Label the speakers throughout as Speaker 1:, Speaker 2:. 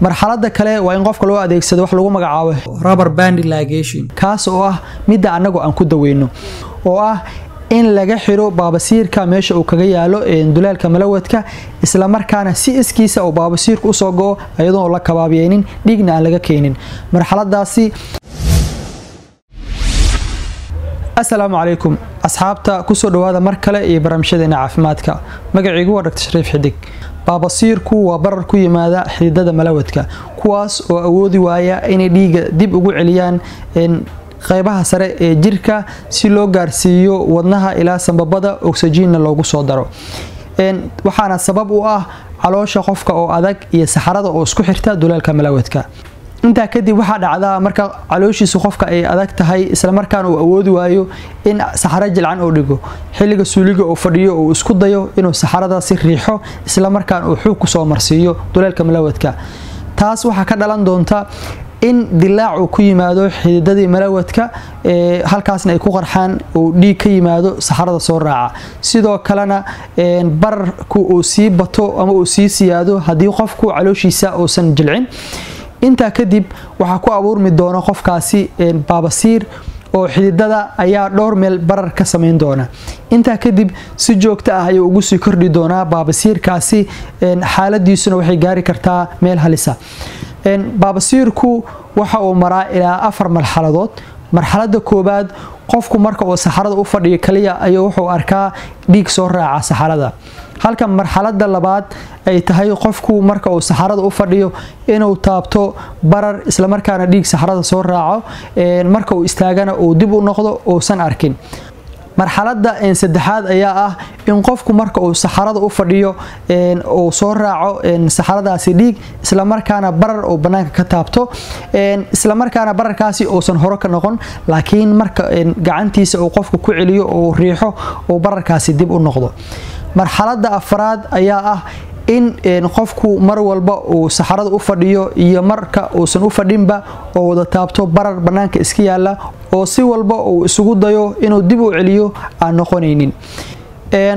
Speaker 1: marxaladda kale waa in qofka loo adeegsado wax lagu magacaabo
Speaker 2: rubber band ligation
Speaker 1: kaas oo ah midda anagu aan ku daweyno oo ah in laga xiro baabasiirka meesha uu kaga yaalo dulaalka malawadka isla markaana si iskiisa oo baabasiirku u soo go'o ayadoo la kabaabiyeenin dhigna aan laga keenin marxaladaasi. السلام عليكم أصحابتا كسو دوادا مركلة إيه برامشدنا عافمادكا مقعيقو ودكت شريف حديق باباسيركو وبرركو يمادا حديدادا ملاودكا كواس oo awoodi waaya inay dhiiga dib ugu celiyaan qaybaha sare ee jirka si loo gaarsiiyo wadnaha ilaa sanbabada oxygen loogu soo daro waxaana sabab u ah caloosha qofka oo adag iyo saxarada oo isku xirta dulaalka malawadka. inta kadib waxa dhacda marka calooshiisu qofka ay adag tahay isla markaana uu awoodi waayo in saxaro jilcan oo dhigo xilliga suuliga oo fadhiyo oo isku dayo inuu saxaradaasi riixo isla markaana uu xoog ku soo marsiiyo dulaalka malawadka. taas waxa ka dhalan doonta in dilaac uu ku yimaado xididadii malawadka halkaasna ay ku qarxaan oo dhiig ka yimaado saxarada soo raaca sidoo kalena bararku uu sii bato ama uu sii siyaado hadii qofku calooshiisa uusan jilcin. inta kadib waxa ku abuurmi doona qofkaasi baabasiir oo xididada ayaa dhowr meel barar ka sameyn doona. inta kadib si joogto ah ayuu ugu sii kordhi doona baabasiirkaasi xaaladiisuna waxay gaari kartaa meel halisa. baabasiirku waxa uu maraa ilaa 4 marxaladood. marxaladda koobaad qofku marka uu saxarada u fadhiyo kaliya ayuu wuxuu arkaa dhiig soo raaca saxarada halka marxaladda labaad ay tahay qofku marka uu saxarada u fadhiyo inuu taabto barar isla markaana dhiig saxarada soo raaco marka uu istaagana uu dib u noqdo oo san arkin. marxaladda saddexaad ayaa ah in qofku marka uu saxarada u fadhiyo oo soo raaco saxaradaasi dhiig isla markaana barar oo banaanka ka taabto isla markaana bararkaasi uusan hore ka noqon laakiin marka gacantiisa uu qofku ku celiyo oo riixo oo bararkaasi dib u noqdo. marxaladda afraad ayaa ah in qofku mar walba uu saxarada u fadhiyo iyo marka uusan u fadhinba oo wada taabto barar banaanka iska yaala oo si walba uu isugu dayo inuu dib u celiyo aan noqonaynin.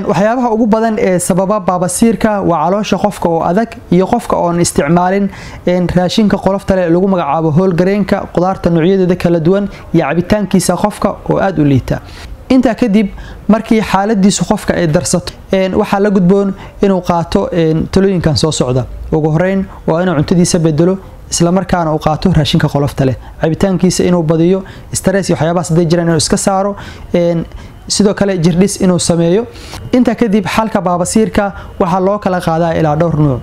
Speaker 1: waxyaabaha ugu badan ee sababa baabasiirka waa caloosha qofka oo adag iyo qofka oon isticmaalin raashinka qolofta leh lagu magacaabo hoolgareenka qudaarta noocyadeeda kala duwan iyo cabitaankiisa qofka oo aad u liita. inta kadib markii xaaladiisu qofka ay darsato waxa la gudboon inuu qaato talooyinkan soo socda. ugu horeyn waa inuu cuntadiisa bedelo isla markaana uu qaato raashinka qolofta leh cabitaankiisa inuu badiyo stress iyo waxyaabaha sidoo jiraan inuu iska saaro sidoo kale jirdhis inuu sameeyo. inta kadib xalka baabasiirka waxa loo kala qaadaa ilaa dhowr nooc.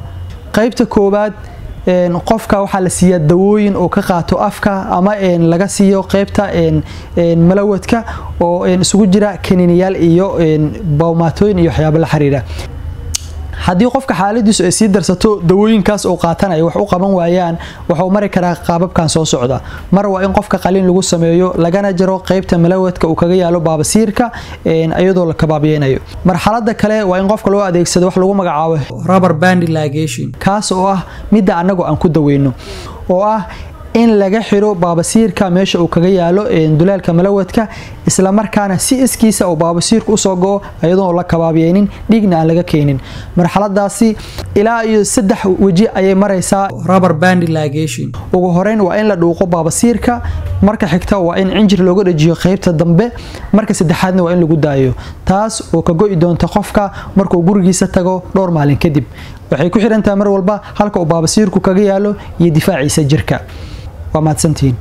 Speaker 1: qaybta koobaad qofka waxa la siiyaa dawooyin oo ka qaato afka ama laga siiyo qaybta malawadka oo isugu jira kaniiniyaal iyo bawmaatooyin iyo waxyaabo la xiriira. haddii qofka xaaladiisu ay sii darsato dawooyinkaas oo qaatanayo wax u qaban waayaan wuxuu mari karaa qaababkan soo socda. mar waa in qofka qalin lagu sameeyo lagana jaro qaybta malawadka uu kaga yaalo baabasiirka iyadoo la kabaabiyeenayo. marxaladda kale waa in qofka loo adeegsado wax lagu magacaabo
Speaker 2: rubber band ligation
Speaker 1: kaas oo ah midda anagu aan ku daweyno oo ah in laga xiro baabasiirka meesha uu kaga yaalo dulaalka malawadka isla markaana si iskiisa oo baabasiirku u soo go'o ayadoo la kabaabiyeenin dhigna aan laga keenin. marxaladaasi ilaa iyo 3 waji ayay maraysaa
Speaker 2: rubber band ligation.
Speaker 1: ugu horeyn waa in la dhuuqo baabasiirka marka xigta waa in cinjir looga dhajiyo qaybta dambe marka saddexaadna waa in lagu daayo taas oo ka go'i doonta qofka markuu gurigiisa tago dhowr maalin kadib. waxay ku xirantahay mar walba halka uu baabasiirku kaga yaalo iyo difaaciisa jirka. وما تسنتين